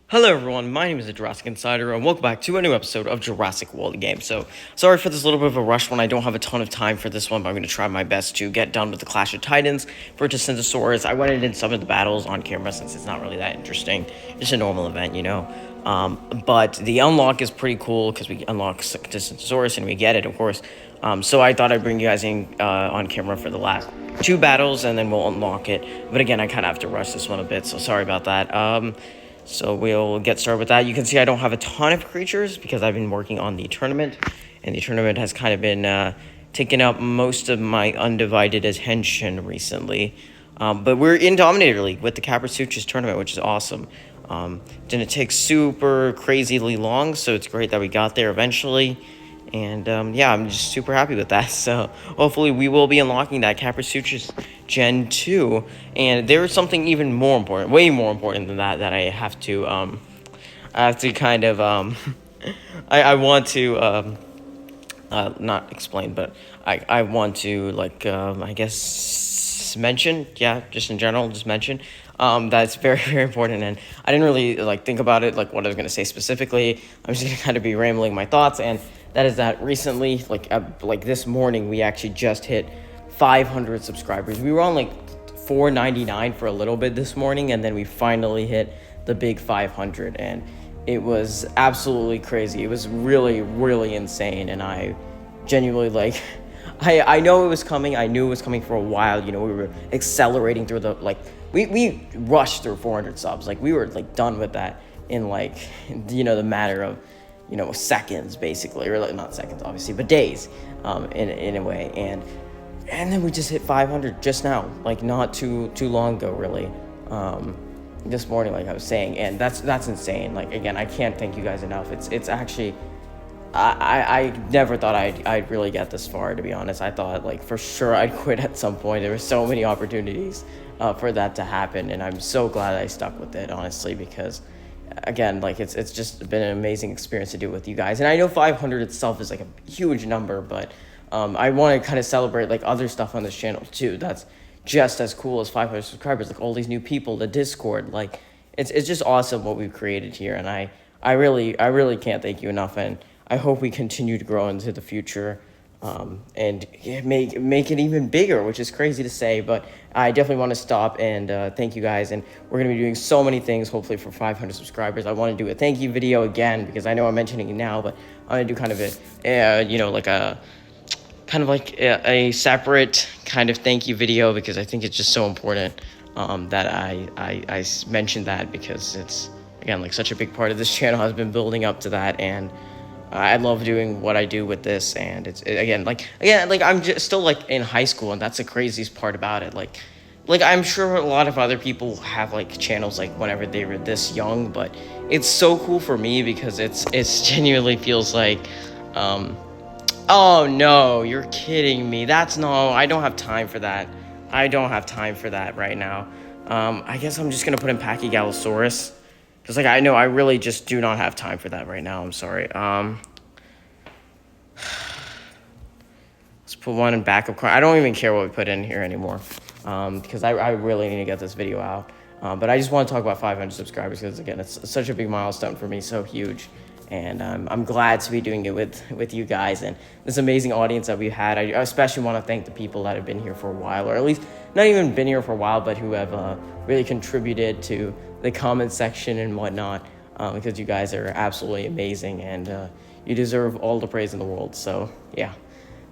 Hello everyone, my name is the Jurassic Insider, and welcome back to a new episode of Jurassic World game. So, sorry for this little bit of a rush one. I don't have a ton of time for this one, but I'm going to try my best to get done with the Clash of Titans for Tsintaosaurus. I went and did some of the battles on camera since it's not really that interesting. It's a normal event, you know. But the unlock is pretty cool because we unlock Tsintaosaurus and we get it, of course. So I thought I'd bring you guys in on camera for the last two battles, and then we'll unlock it. But again, I kind of have to rush this one a bit, so sorry about that. So we'll get started with that. You can see I don't have a ton of creatures because I've been working on the tournament, and the tournament has kind of been taking up most of my undivided attention recently. But we're in Dominator League with the Caprasuchus tournament, which is awesome. Didn't take super crazily long, so it's great that we got there eventually. And yeah, I'm just super happy with that. So hopefully we will be unlocking that Caprasuchus Gen 2. And there is something even more important, way more important than that I have to kind of I want to not explain, but I want to I guess mention, yeah, just in general, just mention that's very, very important. And I didn't really think about it, like what I was going to say specifically. I'm just going to kind of be rambling my thoughts, and that is that recently, like this morning, we actually just hit 500 subscribers. We were on 499 for a little bit this morning, and then we finally hit the big 500, and it was absolutely crazy. It was really, really insane, and I genuinely I know it was coming. I knew it was coming for a while. You know, we were accelerating through the we rushed through 400 subs. We were done with that in the matter of seconds basically, or not seconds obviously, but days, in a way. And then we just hit 500 just now, not too long ago, really, this morning, like I was saying. And that's insane. Again, I can't thank you guys enough. It's actually, I never thought I'd really get this far, to be honest. I thought for sure I'd quit at some point. There were so many opportunities for that to happen, and I'm so glad I stuck with it, honestly, because again, it's just been an amazing experience to do with you guys. And I know 500 itself is a huge number, but I want to kind of celebrate other stuff on this channel too. That's just as cool as 500 subscribers, all these new people, the Discord, it's just awesome what we've created here. And I really can't thank you enough, and I hope we continue to grow into the future, and make it even bigger, which is crazy to say, but I definitely want to stop and thank you guys. And we're going to be doing so many things, hopefully, for 500 subscribers. I want to do a thank you video again, because I know I'm mentioning it now, but I'm going to do kind of a separate kind of thank you video, because I think it's just so important that I mentioned that, because it's, again, such a big part of this channel has been building up to that. And I love doing what I do with this, and it's I'm just still in high school, and that's the craziest part about it. I'm sure a lot of other people have channels whenever they were this young, but it's so cool for me because it's genuinely feels oh no, you're kidding me. I don't have time for that. I don't have time for that right now. I guess I'm just gonna put in Pachygallosaurus, because I know I really just do not have time for that right now. I'm sorry. Let's put one in backup card. I don't even care what we put in here anymore, because I really need to get this video out. But I just want to talk about 500 subscribers, because again, it's such a big milestone for me, so huge. And I'm glad to be doing it with you guys and this amazing audience that we've had. I especially want to thank the people that have been here for a while, or at least not even been here for a while, but who have really contributed to the comment section and whatnot, because you guys are absolutely amazing, and you deserve all the praise in the world. So yeah,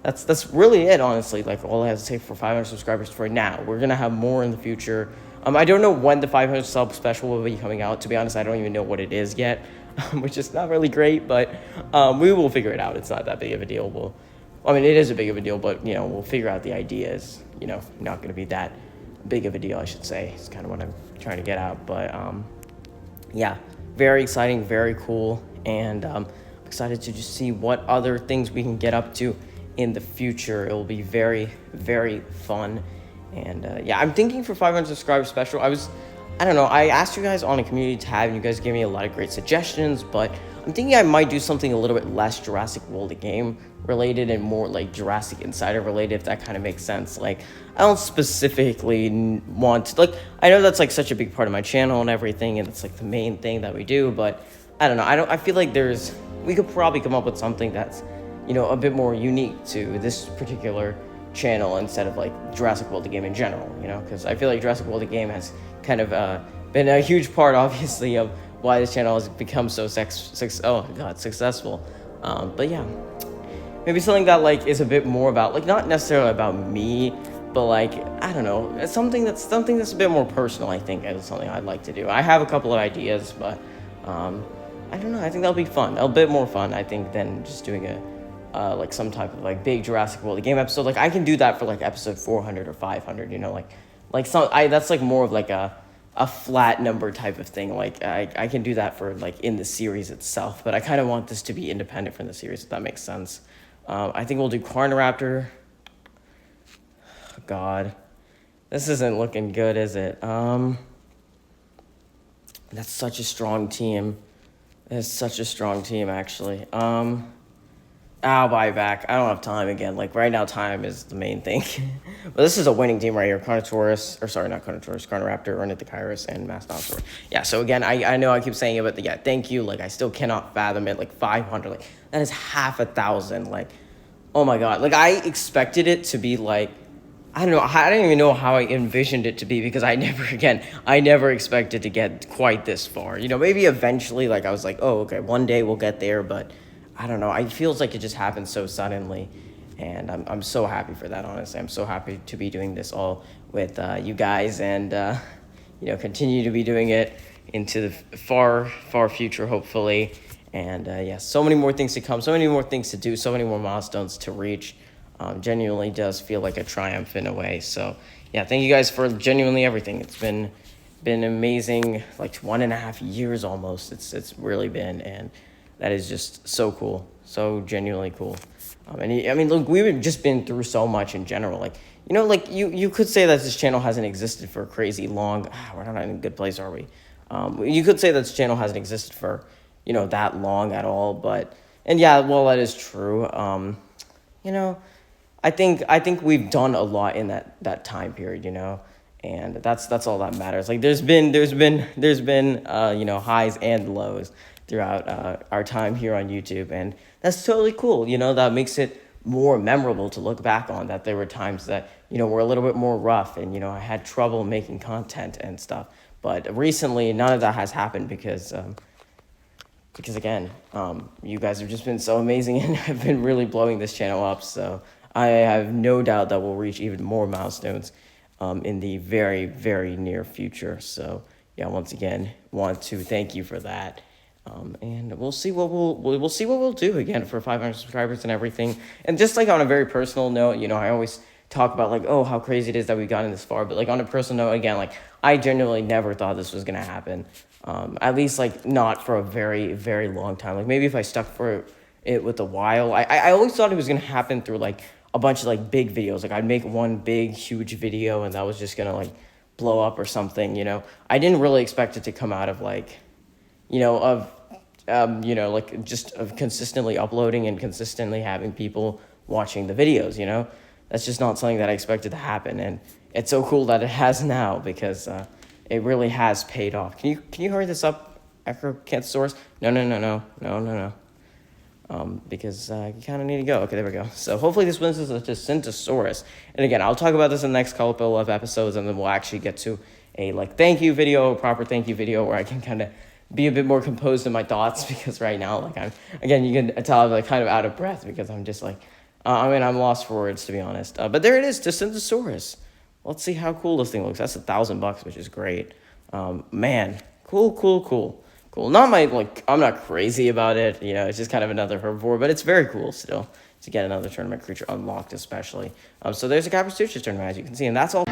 that's really it, honestly. All I have to say for 500 subscribers for now. We're gonna have more in the future. I don't know when the 500 sub special will be coming out. To be honest, I don't even know what it is yet, which is not really great, but we will figure it out. It's not that big of a deal. It is a big of a deal, but we'll figure out the ideas. Not going to be that big of a deal, I should say. It's kind of what I'm trying to get out. But yeah, very exciting, very cool, and I'm excited to just see what other things we can get up to in the future. It will be very, very fun. And yeah, I'm thinking for 500 subscribers special, I don't know. I asked you guys on a community tab, and you guys gave me a lot of great suggestions, but I'm thinking I might do something a little bit less Jurassic World the game related and more like Jurassic Insider related, if that kind of makes sense. Like, I don't specifically want to, like, I know that's like such a big part of my channel and everything, and it's like the main thing that we do, but I don't know. I feel like we could probably come up with something that's, a bit more unique to this particular channel instead of like Jurassic World the game in general, because I feel like Jurassic World the game has kind of been a huge part, obviously, of why this channel has become so successful. But yeah, maybe something that like is a bit more about like not necessarily about me, but like I don't know, it's something that's a bit more personal. I think is something I'd like to do. I have a couple of ideas, but I don't know. I think that'll be fun. A bit more fun, I think, than just doing a like some type of like big Jurassic World game episode. Like I can do that for like episode 400 or 500. That's like more of like a flat number type of thing. Like I can do that for like in the series itself, but I kind of want this to be independent from the series, if that makes sense. I think we'll do Carniraptor. God, this isn't looking good, is it? That's such a strong team. It's such a strong team, actually. I'll buy back. I don't have time again. Like, right now, time is the main thing. But this is a winning team right here. Carniraptor, Ornithocheirus, and Mastodon. Yeah, so again, I know I keep saying it, but yeah, thank you. Like, I still cannot fathom it. Like, 500. Like, that is half 1,000. Like, oh my God. Like, I expected it to be like, I don't know. I don't even know how I envisioned it to be because I never expected to get quite this far. Maybe eventually, like, I was like, oh, okay, one day we'll get there, but I don't know. It feels like it just happened so suddenly, and I'm so happy for that, honestly. I'm so happy to be doing this all with you guys and, continue to be doing it into the far, far future, hopefully. And, yeah, so many more things to come, so many more things to do, so many more milestones to reach. Genuinely does feel like a triumph in a way. So, yeah, thank you guys for genuinely everything. It's been amazing, like 1.5 years almost. It's really been, and that is just so cool, so genuinely cool. Look, we've just been through so much in general. Like, you could say that this channel hasn't existed for crazy long. We're not in a good place, are we? You could say that this channel hasn't existed for, that long at all. And yeah, well, that is true. I think we've done a lot in that time period, and that's all that matters. Like there's been highs and lows throughout our time here on YouTube, and that's totally cool. That makes it more memorable to look back on. That there were times that were a little bit more rough, and I had trouble making content and stuff. But recently, none of that has happened because again, you guys have just been so amazing and have been really blowing this channel up. So I have no doubt that we'll reach even more milestones in the very, very near future. So yeah, once again, want to thank you for that. And we'll see what we'll do again for 500 subscribers and everything. And just like on a very personal note, I always talk about like, oh, how crazy it is that we've gotten this far. But like on a personal note, again, like I genuinely never thought this was gonna happen. At least like not for a very, very long time. Like maybe if I stuck for it with a while, I always thought it was gonna happen through like a bunch of like big videos. Like I'd make one big, huge video and that was just gonna like blow up or something. I didn't really expect it to come out of like, like just of consistently uploading and consistently having people watching the videos, That's just not something that I expected to happen, and it's so cool that it has now because it really has paid off. Can you hurry this up, Tsintaosaurus? No. Because you kind of need to go. Okay, there we go. So hopefully this wins us to Tsintaosaurus. And again, I'll talk about this in the next couple of episodes, and then we'll actually get to a like thank you video, a proper thank you video, where I can kind of be a bit more composed in my thoughts, because right now, like you can tell I'm like kind of out of breath because I'm just like, I'm lost for words, to be honest. But there it is, Tsintaosaurus. Let's see how cool this thing looks. That's $1,000, which is great. Man, cool. Not I'm not crazy about it. It's just kind of another herbivore, but it's very cool still to get another tournament creature unlocked, especially. So there's a Capricituchus tournament, as you can see, and that's all.